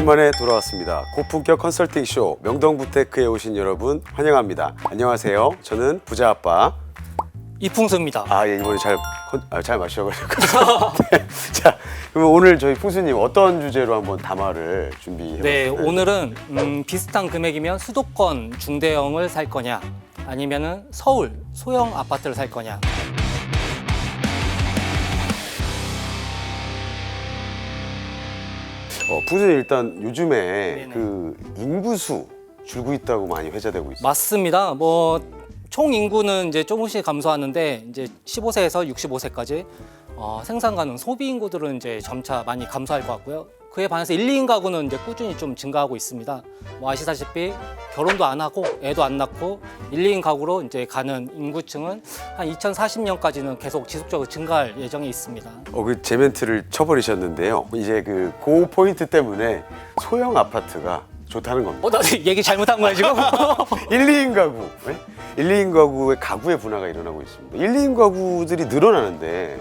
오랜만에 돌아왔습니다. 고품격 컨설팅 쇼 명동부테크에 오신 여러분 환영합니다. 안녕하세요. 저는 부자 아빠 이풍수입니다. 예, 이번에 잘 마셔가지고. 네. 자, 그럼 오늘 저희 풍수님 어떤 주제로 한번 담화를 준비해봤나요? 네, 오늘은 비슷한 금액이면 수도권 중대형을 살 거냐, 아니면은 서울 소형 아파트를 살 거냐. 풍수님 일단 요즘에 네네. 그 인구수 줄고 있다고 많이 회자되고 있어요. 맞습니다. 총 인구는 이제 조금씩 감소하는데 이제 15세에서 65세까지 생산 가능 소비 인구들은 이제 점차 많이 감소할 것 같고요. 그에 반해서 1, 2인 가구는 이제 꾸준히 좀 증가하고 있습니다. 아시다시피 결혼도 안 하고 애도 안 낳고 1, 2인 가구로 이제 가는 인구층은 한 2040년까지는 계속 지속적으로 증가할 예정이 있습니다. 그 제 멘트를 쳐버리셨는데요. 이제 그 포인트 때문에 소형 아파트가 좋다는 겁니다. 나 얘기 잘못한 거야 지금? 1, 2인 가구, 네? 1, 2인 가구의 가구의 분화가 일어나고 있습니다. 1, 2인 가구들이 늘어나는데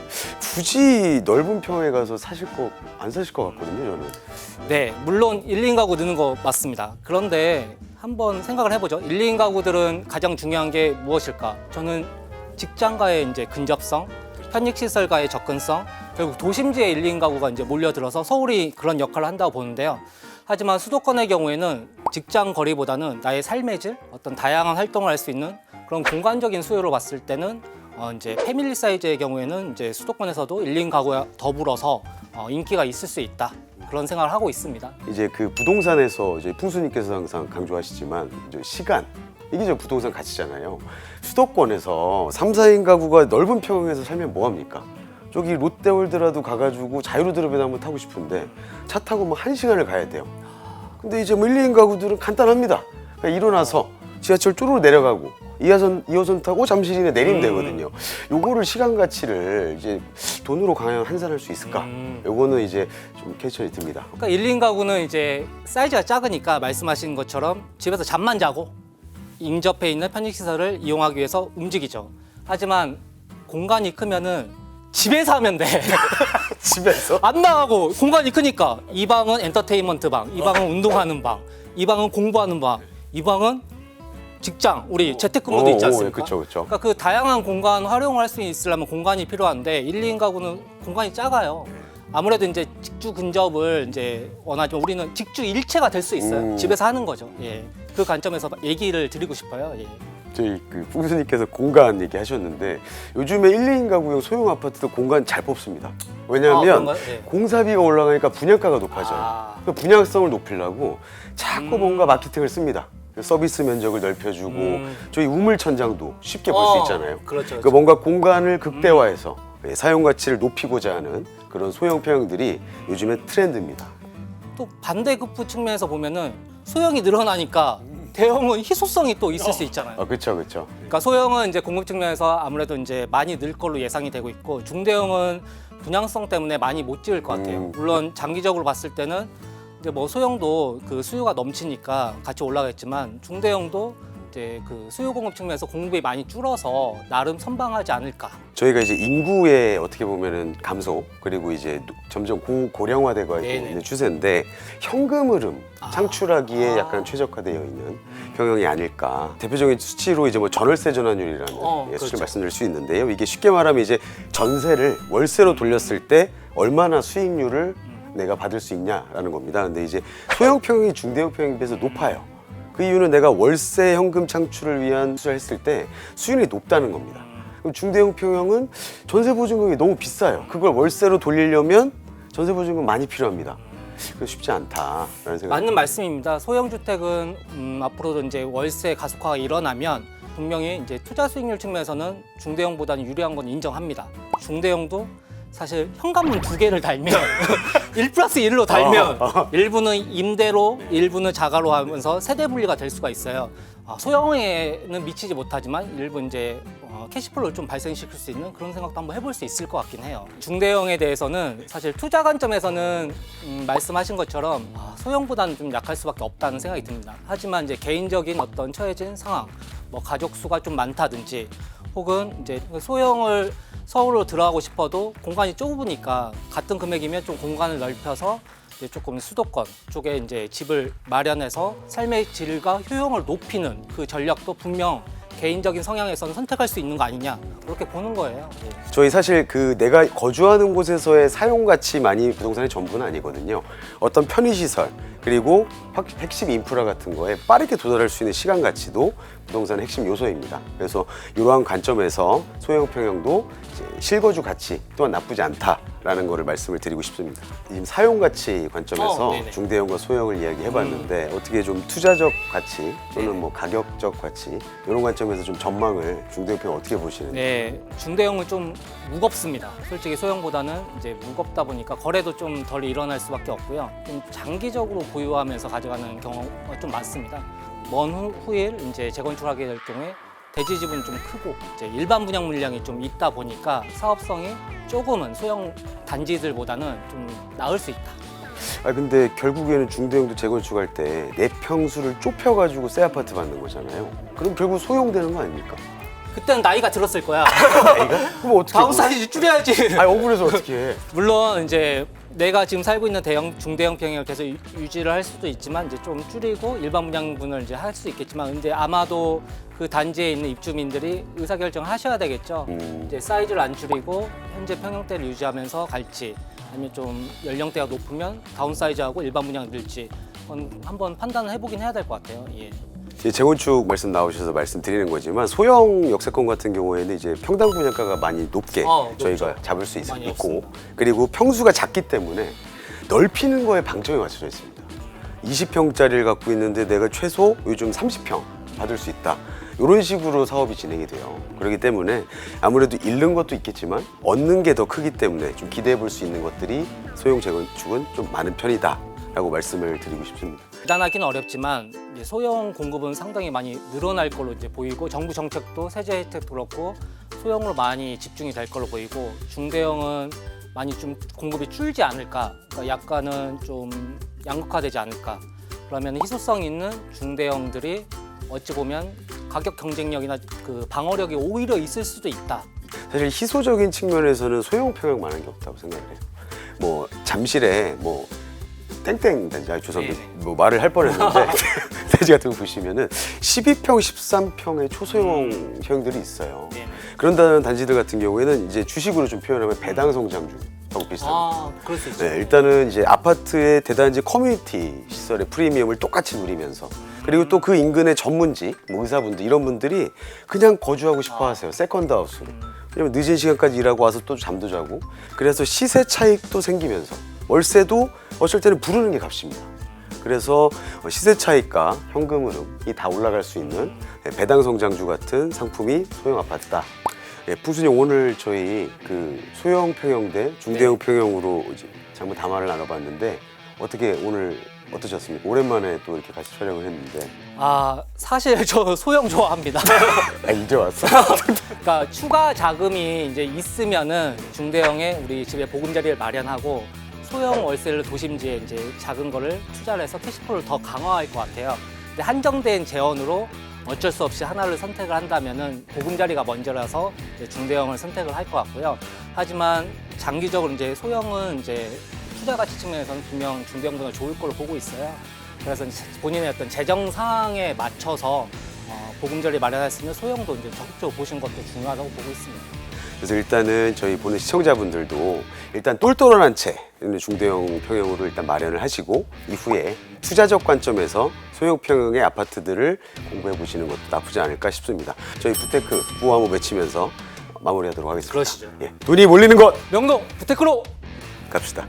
굳이 넓은 평에 가서 안 사실 것 같거든요, 저는. 네, 물론 1, 2인 가구 느는 거 맞습니다. 그런데 한번 생각을 해보죠. 1, 2인 가구들은 가장 중요한 게 무엇일까? 저는 직장과의 이제 근접성, 편익시설과의 접근성, 결국 도심지의 1, 2인 가구가 이제 몰려들어서 서울이 그런 역할을 한다고 보는데요. 하지만 수도권의 경우에는 직장 거리보다는 나의 삶의 질, 어떤 다양한 활동을 할 수 있는 그런 공간적인 수요로 봤을 때는 이제 패밀리 사이즈의 경우에는 이제 수도권에서도 1, 2인 가구와 더불어서 인기가 있을 수 있다. 그런 생각을 하고 있습니다. 이제 그 부동산에서 이제 풍수님께서 항상 강조하시지만 이제 시간, 이게 저 부동산 가치잖아요. 수도권에서 3, 4인 가구가 넓은 평에서 살면 뭐합니까? 저기 롯데월드라도 가가지고 자유로드롭에 한번 타고 싶은데 차 타고 뭐 1시간을 가야 돼요. 근데 이제 1, 2인 가구들은 간단합니다. 그러니까 일어나서 지하철 쪼르르 내려가고 2호선 타고 잠실이네 내리면 되거든요. 요거를 시간 가치를 이제 돈으로 과연 환산할 수 있을까? 요거는 이제 좀 퀘스천이 듭니다. 그러니까 1, 2인 가구는 이제 사이즈가 작으니까 말씀하신 것처럼 집에서 잠만 자고 인접해 있는 편익시설을 이용하기 위해서 움직이죠. 하지만 공간이 크면은 집에서 하면 돼. 집에서? 안 나가고 공간이 크니까 이 방은 엔터테인먼트 방, 이 방은 운동하는 방, 이 방은 공부하는 방, 이 방은 직장, 우리 재택근무도 있지 않습니까? 그렇죠. 그러니까 그 다양한 공간 활용을 할 수 있으려면 공간이 필요한데 1, 2인 가구는 공간이 작아요. 아무래도 이제 직주 근접을 이제 원하지만 우리는 직주 일체가 될 수 있어요. 집에서 하는 거죠. 예. 그 관점에서 얘기를 드리고 싶어요. 예. 저희 그 풍수님께서 공간 얘기하셨는데 요즘에 1, 2인 가구용 소형 아파트도 공간 잘 뽑습니다. 왜냐하면 네. 공사비가 올라가니까 분양가가 높아져요. 그 분양성을 높이려고 자꾸 뭔가 마케팅을 씁니다. 서비스 면적을 넓혀주고 저희 우물천장도 쉽게 볼 수 있잖아요. 그렇죠. 그 뭔가 공간을 극대화해서 사용 가치를 높이고자 하는 그런 소형 평형들이 요즘에 트렌드입니다. 또 반대급부 측면에서 보면은 소형이 늘어나니까 대형은 희소성이 또 있을 수 있잖아요. 그렇죠. 그러니까 소형은 이제 공급 측면에서 아무래도 이제 많이 늘 걸로 예상이 되고 있고 중대형은 분양성 때문에 많이 못 지을 것 같아요. 물론 장기적으로 봤을 때는 이제 소형도 그 수요가 넘치니까 같이 올라가겠지만 중대형도 이제 그 수요 공급 측면에서 공급이 많이 줄어서 나름 선방하지 않을까. 저희가 이제 인구의 어떻게 보면은 감소 그리고 이제 점점 고령화되고 있는 추세인데 현금 흐름 창출하기에 약간 최적화되어 있는 평형이 아닐까. 대표적인 수치로 이제 전월세 전환율이라는 수치를 그렇죠. 말씀드릴 수 있는데요. 이게 쉽게 말하면 이제 전세를 월세로 돌렸을 때 얼마나 수익률을 내가 받을 수 있냐라는 겁니다. 근데 이제 소형 평형이 중대형 평형에 비해서 높아요. 그 이유는 내가 월세 현금 창출을 위한 투자를 했을 때 수익률이 높다는 겁니다. 그럼 중대형 평형은 전세 보증금이 너무 비싸요. 그걸 월세로 돌리려면 전세 보증금 많이 필요합니다. 그거 쉽지 않다라는 생각. 맞는 말씀입니다. 소형 주택은 앞으로도 이제 월세 가속화가 일어나면 분명히 이제 투자 수익률 측면에서는 중대형보다는 유리한 건 인정합니다. 중대형도 사실 현관문 2개를 달면 1+1로 달면 일부는 임대로 일부는 자가로 하면서 세대 분리가 될 수가 있어요. 소형에는 미치지 못하지만 일부 이제 캐시플로우를 좀 발생시킬 수 있는 그런 생각도 한번 해볼 수 있을 것 같긴 해요. 중대형에 대해서는 사실 투자 관점에서는 말씀하신 것처럼 소형보다는 좀 약할 수밖에 없다는 생각이 듭니다. 하지만 이제 개인적인 어떤 처해진 상황, 가족 수가 좀 많다든지 혹은 이제 소형을 서울로 들어가고 싶어도 공간이 좁으니까 같은 금액이면 좀 공간을 넓혀서 이제 조금 수도권 쪽에 이제 집을 마련해서 삶의 질과 효용을 높이는 그 전략도 분명 개인적인 성향에서는 선택할 수 있는 거 아니냐 그렇게 보는 거예요. 예. 저희 사실 그 내가 거주하는 곳에서의 사용 가치만이 부동산의 전부는 아니거든요. 어떤 편의시설 그리고 핵심 인프라 같은 거에 빠르게 도달할 수 있는 시간 가치도 부동산의 핵심 요소입니다. 그래서 이러한 관점에서 소형 평형도 이제 실거주 가치 또한 나쁘지 않다라는 거를 말씀을 드리고 싶습니다. 지금 사용 가치 관점에서 네네. 중대형과 소형을 이야기해봤는데 어떻게 좀 투자적 가치 또는 뭐 가격적 가치 이런 관점에서 좀 전망을 중대형 평형 어떻게 보시는지. 네, 중대형은 좀 무겁습니다. 솔직히 소형보다는 이제 무겁다 보니까 거래도 좀 덜 일어날 수밖에 없고요. 좀 장기적으로 보유하면서 가져가는 경우가 좀 많습니다. 먼 후일 이제 재건축하게 될 경우에 대지 지분이 좀 크고 이제 일반 분양 물량이 좀 있다 보니까 사업성이 조금은 소형 단지들보다는 좀 나을 수 있다. 아 근데 결국에는 중대형도 재건축할 때 내 평수를 좁혀가지고 새 아파트 받는 거잖아요. 그럼 결국 소형되는 거 아닙니까? 그때는 나이가 들었을 거야. 나이가? 그럼 어떻게? 다운 사이즈 줄여야지. 아 억울해서 어떻게 해? 물론 이제 내가 지금 살고 있는 대형, 중대형 평형을 계속 유지를 할 수도 있지만 이제 좀 줄이고 일반 분양분을 이제 할 수 있겠지만 근데 아마도 그 단지에 있는 입주민들이 의사결정을 하셔야 되겠죠. 이제 사이즈를 안 줄이고 현재 평형대를 유지하면서 갈지 아니면 좀 연령대가 높으면 다운 사이즈하고 일반 분양을 늘지 그건 한번 판단을 해보긴 해야 될 것 같아요. 예. 이제 재건축 말씀 나오셔서 말씀드리는 거지만 소형 역세권 같은 경우에는 이제 평당 분양가가 많이 높게 저희가 높죠. 잡을 수 많이 있고 없습니다. 그리고 평수가 작기 때문에 넓히는 거에 방점이 맞춰져 있습니다. 20평짜리를 갖고 있는데 내가 최소 요즘 30평 받을 수 있다. 이런 식으로 사업이 진행이 돼요. 그렇기 때문에 아무래도 잃는 것도 있겠지만 얻는 게 더 크기 때문에 좀 기대해 볼 수 있는 것들이 소형 재건축은 좀 많은 편이다라고 말씀을 드리고 싶습니다. 비단하기는 어렵지만 이제 소형 공급은 상당히 많이 늘어날 걸로 이제 보이고 정부 정책도 세제 혜택도 그렇고 소형으로 많이 집중이 될 걸로 보이고 중대형은 많이 좀 공급이 줄지 않을까, 그러니까 약간은 좀 양극화되지 않을까. 그러면 희소성 있는 중대형들이 어찌 보면 가격 경쟁력이나 그 방어력이 오히려 있을 수도 있다. 사실 희소적인 측면에서는 소형 평형만한 게 없다고 생각을 해요. 뭐 잠실에 뭐 땡땡 단지, 죄송합니다. 네네. 뭐 말을 할 뻔했는데 단지 같은 거 보시면은 12평, 13평의 초소형 형들이 있어요. 네네. 그런다는 단지들 같은 경우에는 이제 주식으로 좀 표현하면 배당 성장주하고 비슷합니다. 아, 그럴 수 있죠. 네, 일단은 이제 아파트의 대단지 커뮤니티 시설의 프리미엄을 똑같이 누리면서 그리고 또 그 인근의 전문직, 뭐 의사분들 이런 분들이 그냥 거주하고 싶어 하세요. 세컨드 하우스로. 왜냐면 늦은 시간까지 일하고 와서 또 잠도 자고 그래서 시세 차익도 생기면서 월세도 어쩔 때는 부르는 게 값입니다. 그래서 시세 차익과 현금 흐름이 다 올라갈 수 있는 배당 성장주 같은 상품이 소형 아파트다. 예, 풍순이 오늘 저희 그 소형 평형 대 중대형 평형으로 이제 장문 담화를 나눠봤는데 어떻게 오늘 어떠셨습니까? 오랜만에 또 이렇게 같이 촬영을 했는데. 아, 사실 저 소형 좋아합니다. 아 이제 왔어? 그러니까 추가 자금이 이제 있으면은 중대형에 우리 집에 보금자리를 마련하고 소형 월세를 도심지에 이제 작은 거를 투자를 해서 캐시플로를 더 강화할 것 같아요. 근데 한정된 재원으로 어쩔 수 없이 하나를 선택을 한다면은 보금자리가 먼저라서 이제 중대형을 선택을 할 것 같고요. 하지만 장기적으로 이제 소형은 이제 투자 가치 측면에서는 분명 중대형보다 좋을 걸로 보고 있어요. 그래서 본인의 어떤 재정 상황에 맞춰서 보금자리 마련할 수 있는 소형도 이제 적극적으로 보시는 것도 중요하다고 보고 있습니다. 그래서 일단은 저희 보는 시청자분들도 일단 똘똘한 채 중대형 평형으로 일단 마련을 하시고 이후에 투자적 관점에서 소형 평형의 아파트들을 공부해 보시는 것도 나쁘지 않을까 싶습니다. 저희 부테크 구호 한번 외치면서 마무리하도록 하겠습니다. 그러시죠. 예, 돈이 몰리는 것 명동 부테크로 갑시다.